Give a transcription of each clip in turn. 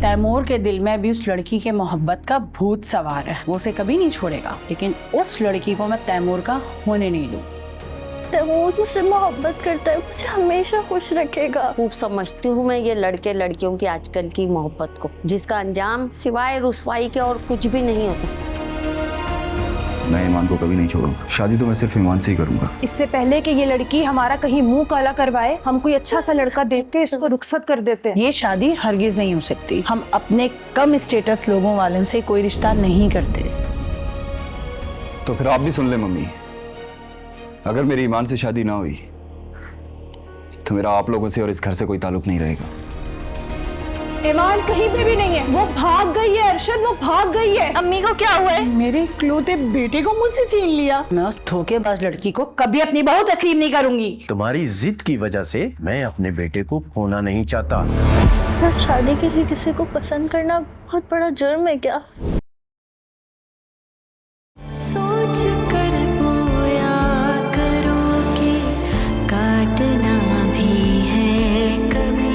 तैमूर के दिल में भी उस लड़की के मोहब्बत का भूत सवार है, वो उसे कभी नहीं छोड़ेगा, लेकिन उस लड़की को मैं तैमूर का होने नहीं दूँ। तैमूर मुझसे मोहब्बत करता है, मुझे हमेशा खुश रखेगा। खूब समझती हूँ मैं ये लड़के लड़कियों की आजकल की मोहब्बत को, जिसका अंजाम सिवाय रुसवाई के और कुछ भी नहीं होता। मैं ईमान को कभी नहीं छोड़ूंगा, शादी तो मैं सिर्फ ईमान से ही करूंगा। इससे पहले कि ये लड़की हमारा कहीं मुंह काला करवाए, हम कोई अच्छा सा लड़का देख के इसको रुखसत कर देते हैं। ये शादी हरगिज नहीं हो सकती। हम अपने कम स्टेटस लोगों वालों से कोई रिश्ता नहीं करते। तो फिर आप भी सुन ले मम्मी, अगर मेरी ईमान से शादी ना हुई तो मेरा आप लोगों से और इस घर से कोई ताल्लुक नहीं रहेगा। ईमान कहीं पे भी नहीं है, वो भाग गई है अरशद, वो भाग गई है। अम्मी को क्या हुआ है? मेरे इकलौते बेटे को मुझसे छीन लिया। मैं उस धोखेबाज लड़की को कभी अपनी बहू तस्लीम नहीं करूंगी। तुम्हारी जिद की वजह से मैं अपने बेटे को खोना नहीं चाहता। क्या शादी के लिए किसी को पसंद करना बहुत बड़ा जुर्म है क्या? सोच कर बोया करो कि काटना भी है कभी।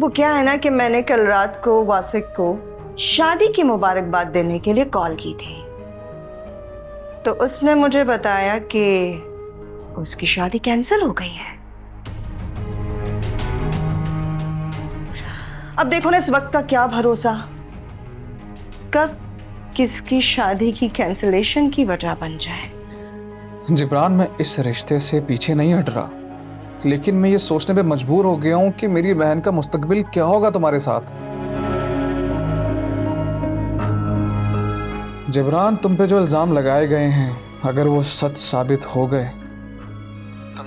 वो क्या है ना कि मैंने कल रात को वासिक को शादी की मुबारकबाद देने के लिए कॉल की थी, तो उसने मुझे बताया कि उसकी शादी कैंसिल हो गई है। अब देखो ना, इस वक्त का क्या भरोसा, कब किसकी शादी की कैंसिलेशन की वजह बन जाए। जिब्रान, मैं इस रिश्ते से पीछे नहीं हट रहा, लेकिन मैं ये सोचने पे मजबूर हो गया हूँ कि मेरी बहन का मुस्तकबिल क्या होगा तुम्हारे साथ। जिब्रान, तुम पे जो इल्ज़ाम लगाए गए हैं, अगर वो सच साबित हो गए तो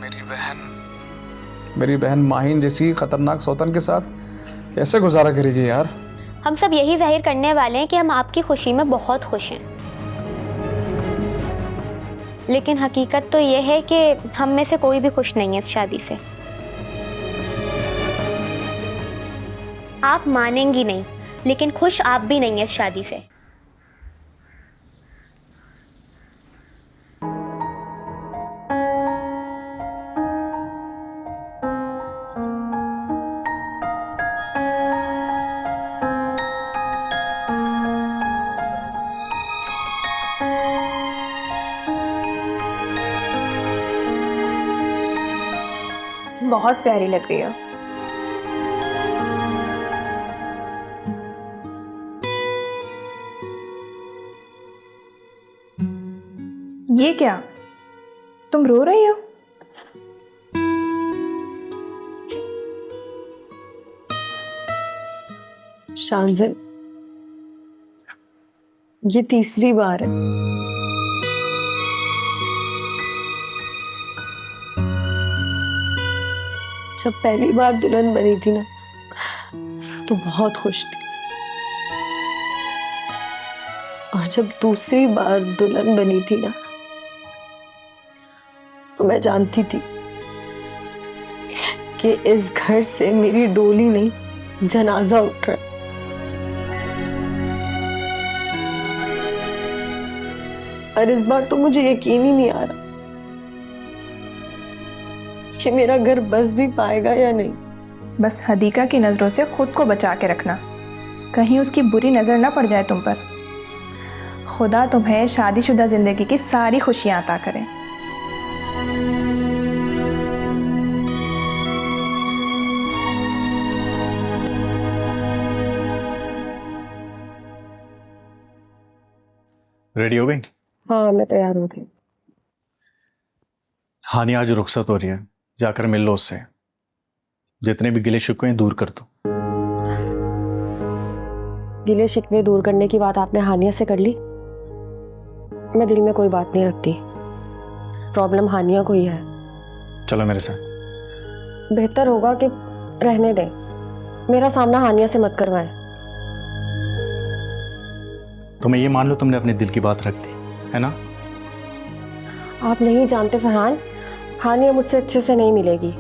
मेरी बहन माहिन जैसी खतरनाक सौतन के साथ कैसे गुजारा करेगी यार। हम सब यही जाहिर करने वाले हैं कि हम आपकी खुशी में बहुत खुश हैं, लेकिन हकीकत तो ये है कि हम में से कोई भी खुश नहीं है इस शादी से। आप मानेंगी नहीं, लेकिन खुश आप भी नहीं है इस शादी से। बहुत प्यारी लग रही है। ये क्या, तुम रो रही हो? शांजन, ये तीसरी बार है। जब पहली बार दुल्हन बनी थी ना, तो बहुत खुश थी, और जब दूसरी बार दुल्हन बनी थी ना, तो मैं जानती थी कि इस घर से मेरी डोली नहीं, जनाजा उठ रहा है। और इस बार तो मुझे यकीन ही नहीं आ रहा कि मेरा घर बस भी पाएगा या नहीं। बस हदीका की नजरों से खुद को बचा के रखना, कहीं उसकी बुरी नजर ना पड़ जाए तुम पर। खुदा तुम्हें शादीशुदा जिंदगी की सारी खुशियां अता करे। रेडी हो गई? हाँ, मैं तैयार हो गई। हानिया आज रुखसत हो रही है, जाकर मिल लो उससे। जितने भी गिले शिकवे हैं दूर कर दो। गिले शिकवे दूर करने की बात आपने हानिया से कर ली? मैं दिल में कोई बात नहीं रखती, प्रॉब्लम हानिया को ही है। चलो मेरे साथ। बेहतर होगा कि रहने दें, मेरा सामना हानिया से मत करवाएं। तो मैं ये मान लो तुमने अपने दिल की बात रख दी है ना? आप नहीं जानते फरहान, हानिया मुझसे अच्छे से नहीं मिलेगी,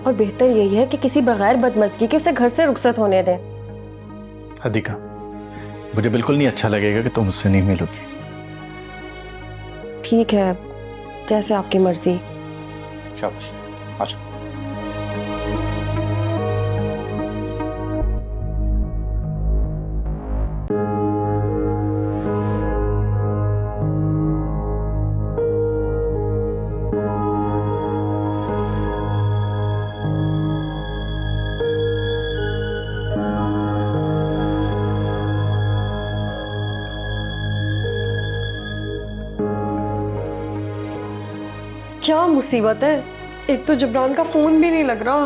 और बेहतर यही है कि किसी बगैर बदमज़गी के उसे घर से रुखसत होने दें। हदीका, मुझे बिल्कुल नहीं अच्छा लगेगा कि तुम मुझसे नहीं मिलोगी। ठीक है, जैसे आपकी मर्जी। शाबाश, अच्छा। क्या मुसीबत है, एक तो जबरान का फोन भी नहीं लग रहा।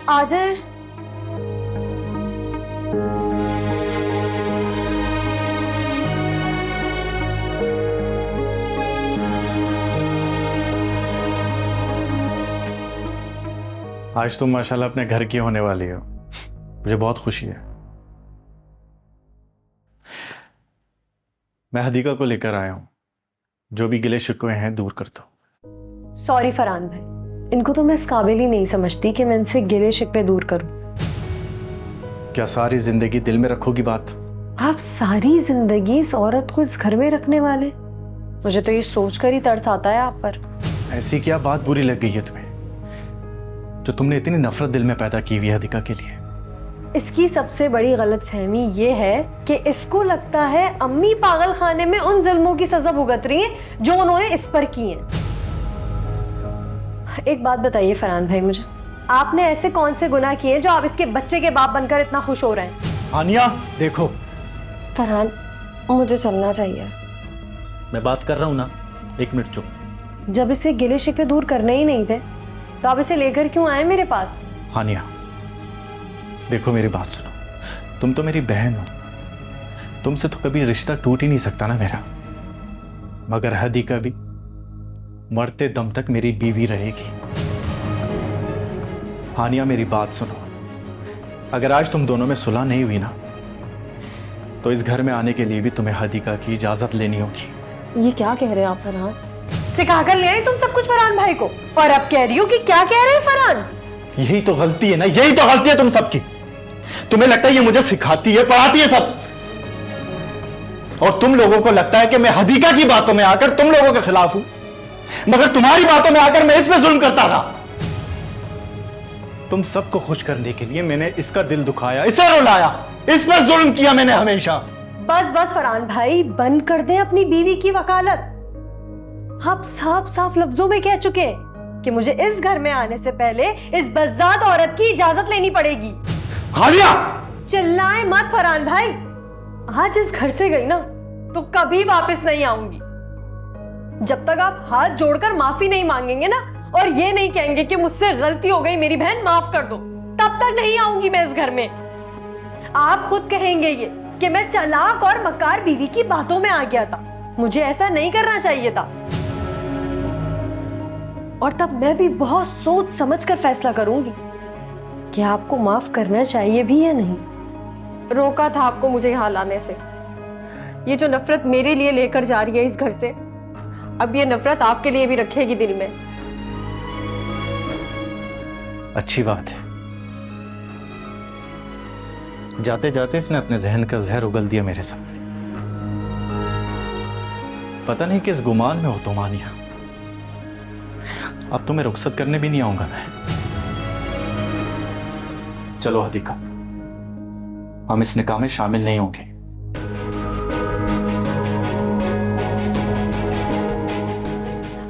आ जाए। आज तुम माशाल्लाह अपने घर की होने वाली हो, मुझे बहुत खुशी है। मैं हदीका को लेकर आया हूं, जो भी गिले शिकवे हैं दूर कर दो। सॉरी फरहान भाई, इनको तो मैं इस काबिल ही नहीं समझती कि मैं इनसे गिले शिकवे दूर करूं। क्या सारी जिंदगी दिल में रखोगी बात? आप सारी जिंदगी इस औरत को इस घर में रखने वाले? मुझे तो ये सोचकर ही तरस आता है आप पर। ऐसी क्या बात बुरी लग गई है तुम्हें, जो तुमने इतनी नफरत दिल में पैदा की हुई है हदीका के लिए? इसकी सबसे बड़ी गलतफहमी ये है कि इसको लगता है अम्मी पागल खाने में उन जुल्मों की सजा भुगत रही है जो उन्होंने इस पर की है। एक बात बताइए फरहान भाई, मुझे आपने ऐसे कौन से गुनाह किए जो आप इसके बच्चे के बाप बनकर इतना खुश हो रहे हैं? आनिया देखो, फरहान मुझे चलना चाहिए। मैं बात कर रहा हूं ना, 1 मिनट चुप। जब इसे गिले शिकवे दूर करने ही नहीं थे तो आप इसे लेकर क्यों आए मेरे पास? हानिया देखो, मेरी बात सुनो, तुम तो मेरी बहन हो, तुमसे तो कभी रिश्ता टूट ही नहीं सकता ना मेरा, मगर हदीका भी मरते दम तक मेरी बीवी रहेगी। हानिया मेरी बात सुनो, अगर आज तुम दोनों में सुलह नहीं हुई ना, तो इस घर में आने के लिए भी तुम्हें हदीका की इजाजत लेनी होगी। ये क्या कह रहे हैं आप फरहान? सिखा कर ले आई तुम सब कुछ फरहान भाई को, और अब कह रही हो कि क्या कह रहे हैं फरहान? यही तो गलती है ना, यही तो गलती है तुम सबकी। तुम्हें लगता है ये मुझे सिखाती है, पढ़ाती है सब, और तुम लोगों को लगता है कि मैं हदीका की बातों में आकर तुम लोगों के खिलाफ हूं, मगर तुम्हारी बातों में आकर मैं इस पे जुल्म करता रहा। तुम सबको खुश करने के लिए मैंने इसका दिल दुखाया, इसे रुलाया, इस पर जुल्म किया मैंने हमेशा। बस बस फरहान भाई, बंद कर दें अपनी बीवी की वकालत। आप साफ साफ लफ्जों में कह चुके हैं कि मुझे इस घर में आने से पहले इस बज़्ज़ात औरत की इजाजत लेनी पड़ेगी। हानिया चिल्लाएं मत फरहान भाई, आज इस घर से गई ना तो कभी वापस नहीं आऊंगी। जब तक आप हाथ जोड़कर माफी नहीं मांगेंगे ना, और ये नहीं कहेंगे कि मुझसे गलती हो गई मेरी बहन माफ कर दो, तब तक नहीं आऊंगी मैं इस घर में। आप खुद कहेंगे ये कि मैं चालाक और मक्कार बीवी की बातों में आ गया था, मुझे ऐसा नहीं करना चाहिए था, और तब मैं भी बहुत सोच समझ कर फैसला करूंगी कि आपको माफ करना चाहिए भी या नहीं। रोका था आपको मुझे यहाँ लाने से। ये जो नफरत मेरे लिए लेकर जा रही है इस घर से, अब ये नफरत आपके लिए भी रखेगी दिल में। अच्छी बात है, जाते जाते इसने अपने जहन का जहर उगल दिया मेरे सामने। पता नहीं किस गुमान में हो तुम आनिया, अब तुम्हें रुखसत करने भी नहीं आऊंगा मैं। चलो हदीका, हम इस निकाह में शामिल नहीं होंगे।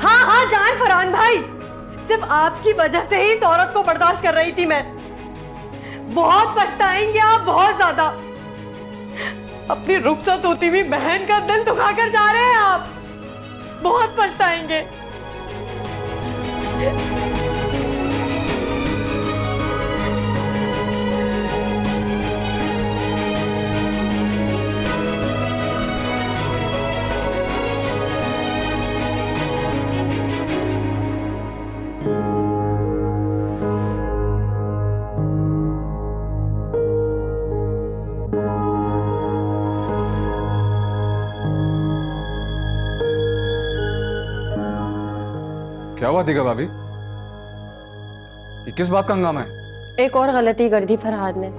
हाँ हाँ जाए फरहान भाई, सिर्फ आपकी वजह से ही इस औरत को बर्दाश्त कर रही थी मैं। बहुत पछताएंगे आप, बहुत ज्यादा। अपनी रुखसत होती हुई बहन का दिल दुखा कर जा रहे हैं आप, बहुत पछताएंगे। क्या हुआ हदीका भाभी, ये किस बात का हंगामा है? एक और गलती कर दी फरहान ने।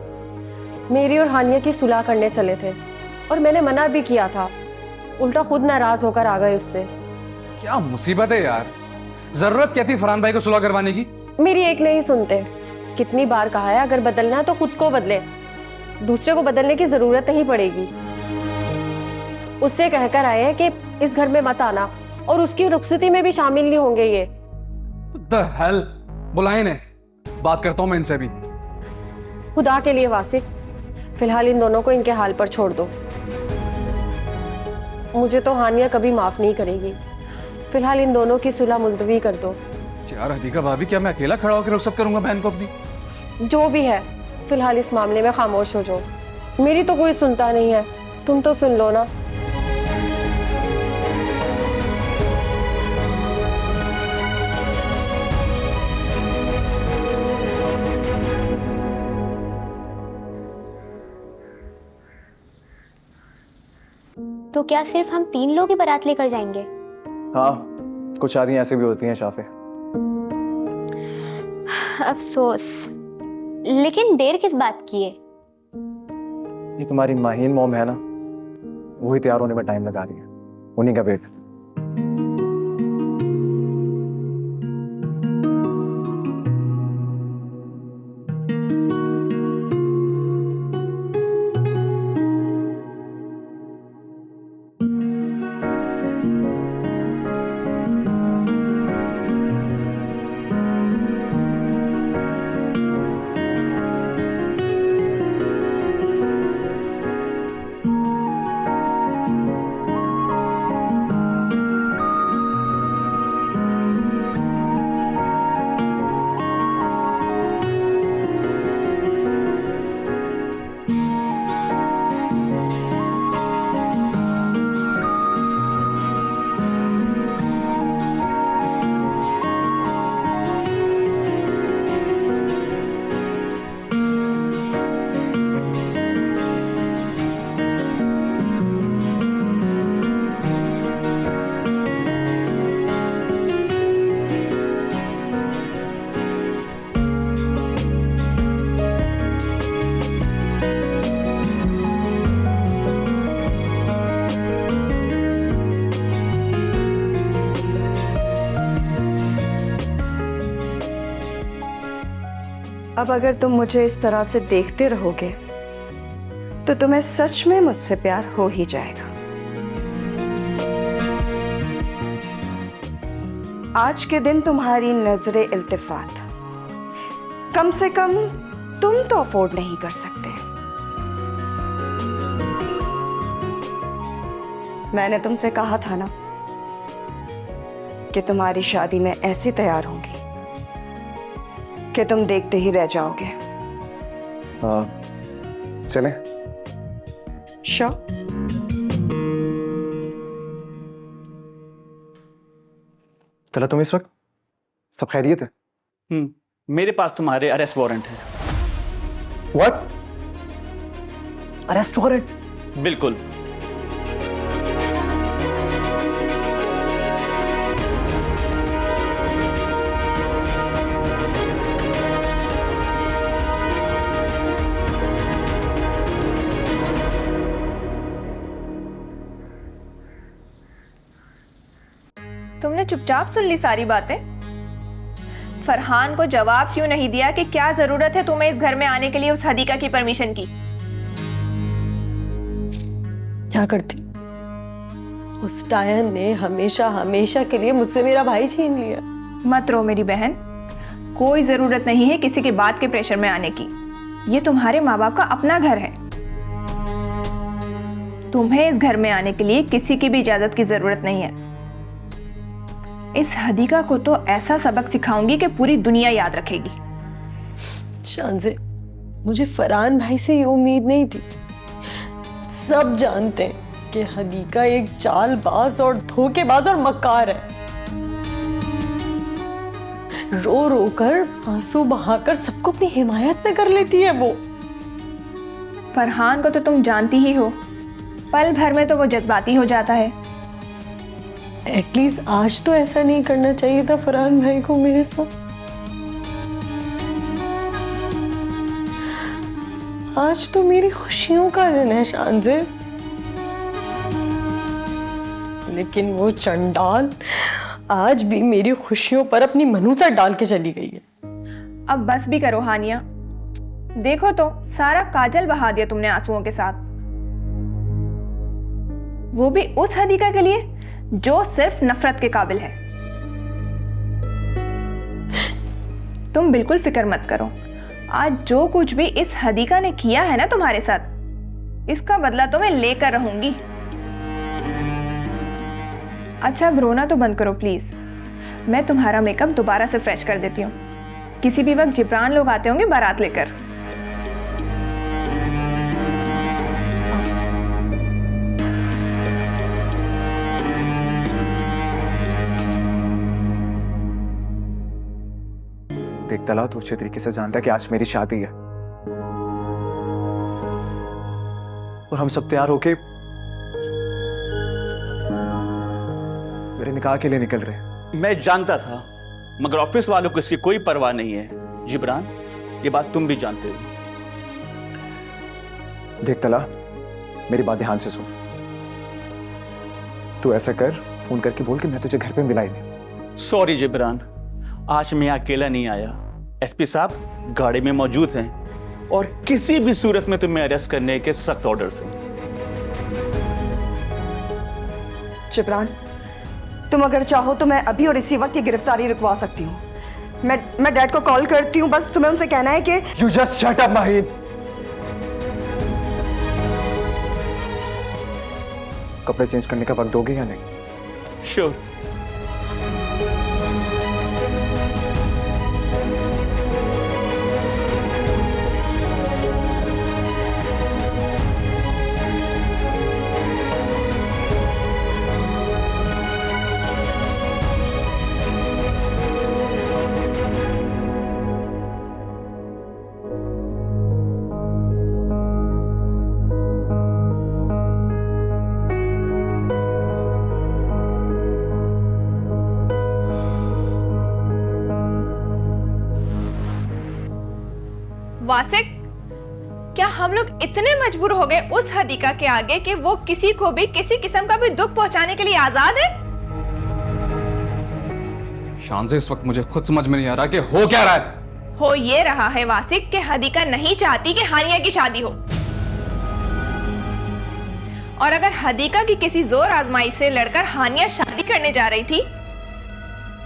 मेरी और हानिया की सुलह करने चले थे और मैंने मना भी किया था, उल्टा खुद नाराज होकर आ गए उससे। क्या मुसीबत है यार, जरूरत क्या थी फरहान भाई को सुलह करवाने की? मेरी एक नहीं सुनते। कितनी बार कहा है, अगर बदलना है तो खुद को बदले, दूसरे को बदलने की जरूरत नहीं पड़ेगी। उससे कहकर आए हैं कि इस घर में मत आना और उसकी रुखसती में भी शामिल नहीं होंगे ये। द हेल, बुलाए इन्हें, बात करता हूं मैं इनसे भी। खुदा के लिए वासिफ, फिलहाल इन दोनों को इनके हाल पर छोड़ दो। मुझे तो हानिया कभी माफ नहीं करेगी। फिलहाल इन दोनों की सुलह मुलतवी कर दो। यार हदीका भाभी, क्या मैं अकेला खड़ा होकर रुखसत करूंगा बहन को अपनी? जो भी है, फिलहाल इस मामले में खामोश हो जाओ। मेरी तो कोई सुनता नहीं है, तुम तो सुन लो ना। तो क्या सिर्फ हम 3 लोग ही बारात लेकर जाएंगे? हाँ, कुछ शादियां ऐसी भी होती हैं शाफे। अफसोस, लेकिन देर किस बात की है? ये तुम्हारी माहीन मॉम है ना, वही तैयार होने में टाइम लगा रही है, उन्हीं का वेट। अब अगर तुम मुझे इस तरह से देखते रहोगे तो तुम्हें सच में मुझसे प्यार हो ही जाएगा। आज के दिन तुम्हारी नजरे इल्तिफात कम से कम तुम तो अफोर्ड नहीं कर सकते। मैंने तुमसे कहा था ना कि तुम्हारी शादी में ऐसी तैयार होंगी कि तुम देखते ही रह जाओगे। चले? श्योर। चला तुम इस वक्त? सब खैरियत है? मेरे पास तुम्हारे अरेस्ट वारंट है। व्हाट? Arrest warrant? बिल्कुल। तुमने चुपचाप सुन ली सारी बातें? फरहान को जवाब क्यों नहीं दिया कि क्या जरूरत है तुम्हें इस घर में आने के लिए उस हदीका की परमिशन की? क्या करती? उस डायन ने हमेशा हमेशा के लिए मुझसे मेरा भाई छीन लिया। मत रो मेरी बहन, कोई जरूरत नहीं है किसी की बात के प्रेशर में आने की। ये तुम्हारे माँ बाप का अपना घर है। तुम्हें इस घर में आने के लिए किसी की भी इजाजत की जरूरत नहीं है। इस हदीका को तो ऐसा सबक सिखाऊंगी कि पूरी दुनिया याद रखेगी। शानज़े, मुझे फरहान भाई से ये उम्मीद नहीं थी। सब जानते हैं कि हदीका एक चालबाज और धोखेबाज और मक्कार है। रो रो कर आंसू बहाकर सबको अपनी हिमायत में कर लेती है वो। फरहान को तो तुम जानती ही हो, पल भर में तो वो जज्बाती हो जाता है। एटलीस्ट आज तो ऐसा नहीं करना चाहिए था फरहान भाई को मेरे साथ। आज तो मेरी खुशियों का दिन है शानज़े, लेकिन वो चंडाल आज भी मेरी खुशियों पर अपनी मनूसा डाल के चली गई है। अब बस भी करो हानिया, देखो तो सारा काजल बहा दिया तुमने आंसुओं के साथ, वो भी उस हदीका के लिए जो सिर्फ नफरत के काबिल है। तुम बिल्कुल फिक्र मत करो, आज जो कुछ भी इस हदीका ने किया है ना तुम्हारे साथ, इसका बदला तो मैं लेकर रहूंगी। अच्छा अब रोना तो बंद करो प्लीज़। मैं तुम्हारा मेकअप दोबारा से फ्रेश कर देती हूँ। किसी भी वक्त जिब्रान लोग आते होंगे बारात लेकर। देख तला, तू अच्छे तरीके से जानता है कि आज मेरी शादी है और हम सब तैयार होके मेरे निकाह के लिए निकल रहे हैं। मैं जानता था, मगर ऑफिस वालों को इसकी कोई परवाह नहीं है। जिब्रान, ये बात तुम भी जानते हो। देख तला, मेरी बात ध्यान से सुन। तू ऐसा कर, फोन करके बोल कि मैं तुझे घर पे मिला ही नहीं। सॉरी जिब्रान, आज मैं अकेला नहीं आया। एसपी साहब गाड़ी में मौजूद हैं और किसी भी सूरत में तुम्हें अरेस्ट करने के सख्त ऑर्डर्स हैं। जिब्रान, तुम अगर चाहो तो मैं अभी और इसी वक्त ये गिरफ्तारी रुकवा सकती हूँ। मैं डैड को कॉल करती हूँ, बस तुम्हें उनसे कहना है कि you just shut up Mahin. कपड़े चेंज करने का वक्त दोगे या नहीं? श्योर। वासिक, क्या हम लोग इतने मजबूर हो गए उस हदीका के आगे कि वो किसी को भी किसी किस्म का भी दुख पहुंचाने के लिए आजाद है? शान से इस वक्त मुझे खुद समझ में नहीं आ रहा कि हो क्या रहा है। हो ये रहा है वासिक कि हदीका नहीं चाहती कि हानिया की शादी हो, और अगर हदीका की किसी जोर आजमाई से लड़कर हानिया शादी करने जा रही थी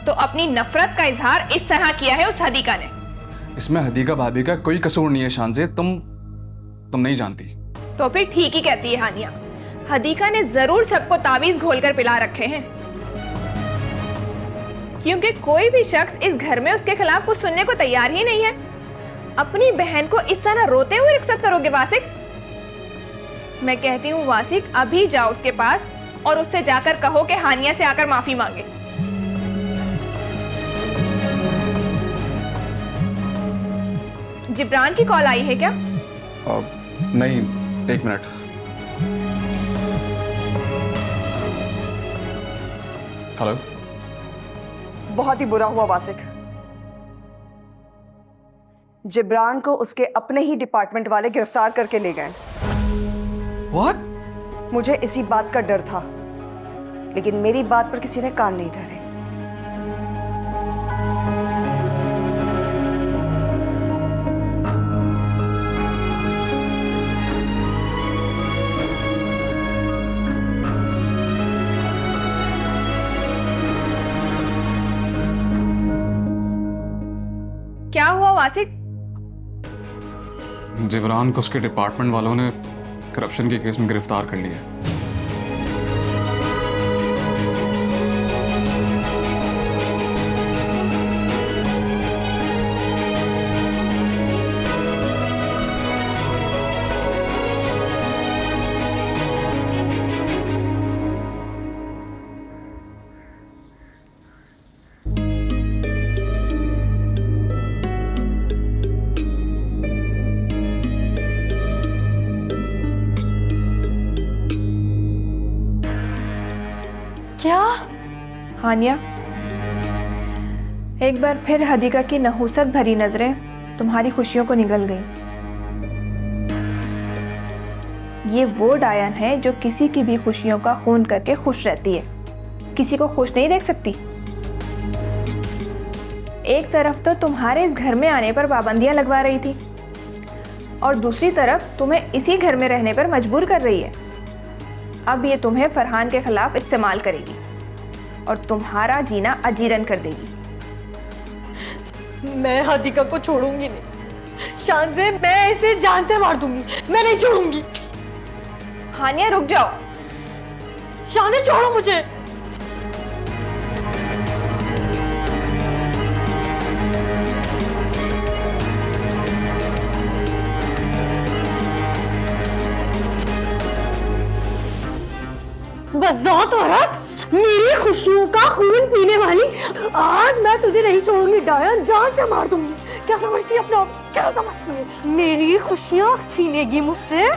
तो अपनी नफरत का इजहार इस तरह किया है उस हदीका ने। इसमें हदीका भाभी का कोई कसूर नहीं है शान से, तुम नहीं जानती। तो फिर ठीक ही कहती है हानिया, हदीका ने जरूर सबको तावीज घोलकर पिला रखे हैं, क्योंकि कोई भी शख्स इस घर में उसके खिलाफ कुछ सुनने को तैयार ही नहीं है। अपनी बहन को इस तरह रोते हुए रिख्सत करोगे वासिक? मैं कहती हूँ वासिक, अभी जाओ उसके पास और उससे जाकर कहो कि हानिया से आकर माफी मांगे। जिब्रान की कॉल आई है क्या? नहीं, एक मिनट। हेलो। बहुत ही बुरा हुआ वासिक। जिब्रान को उसके अपने ही डिपार्टमेंट वाले गिरफ्तार करके ले गए। What? मुझे इसी बात का डर था, लेकिन मेरी बात पर किसी ने कान नहीं धरे। क्या हुआ वासिक? जिब्रान को उसके डिपार्टमेंट वालों ने करप्शन के केस में गिरफ्तार कर लिया। क्या? हानिया, एक बार फिर हदीका की नहूसत भरी नजरें तुम्हारी खुशियों को निगल गई। ये वो डायन है जो किसी की भी खुशियों का खून करके खुश रहती है, किसी को खुश नहीं देख सकती। एक तरफ तो तुम्हारे इस घर में आने पर पाबंदियां लगवा रही थी और दूसरी तरफ तुम्हें इसी घर में रहने पर मजबूर कर रही है। अब ये तुम्हें फरहान के खिलाफ इस्तेमाल करेगी और तुम्हारा जीना अजीरन कर देगी। मैं हदीका को छोड़ूंगी नहीं। शान से मैं इसे जान से मार दूंगी, मैं नहीं छोड़ूंगी। हानिया रुक जाओ। शान से छोड़ो मुझे। बज़ात औरत, मेरी खुशियों का खून पीने वाली, आज मैं तुझे नहीं छोड़ूंगी डायन, जान से मार दूंगी। क्या समझती है अपना, क्या समझती है? मेरी खुशियां छीनेगी मुझसे?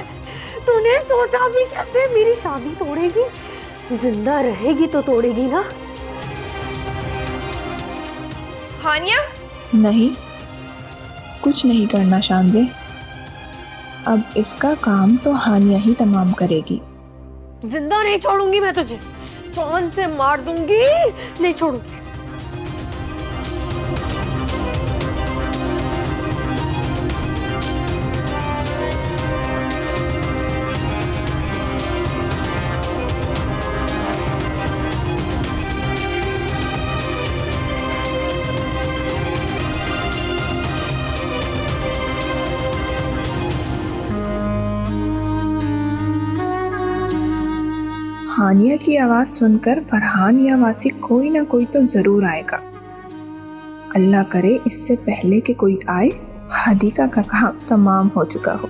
तूने सोचा भी कैसे मेरी शादी तोड़ेगी? जिंदा रहेगी तो तोड़ेगी ना। हानिया, नहीं, कुछ नहीं करना शांजे। अब इसका काम तो हानिया ही तमाम करेगी। जिंदा नहीं छोड़ूंगी मैं तुझे, जान से मार दूंगी, नहीं छोड़ूंगी। हानिया की आवाज सुनकर फरहान या वासिक कोई ना कोई तो जरूर आएगा। अल्लाह करे इससे पहले कि कोई आए, हादिका का काम तमाम हो चुका हो।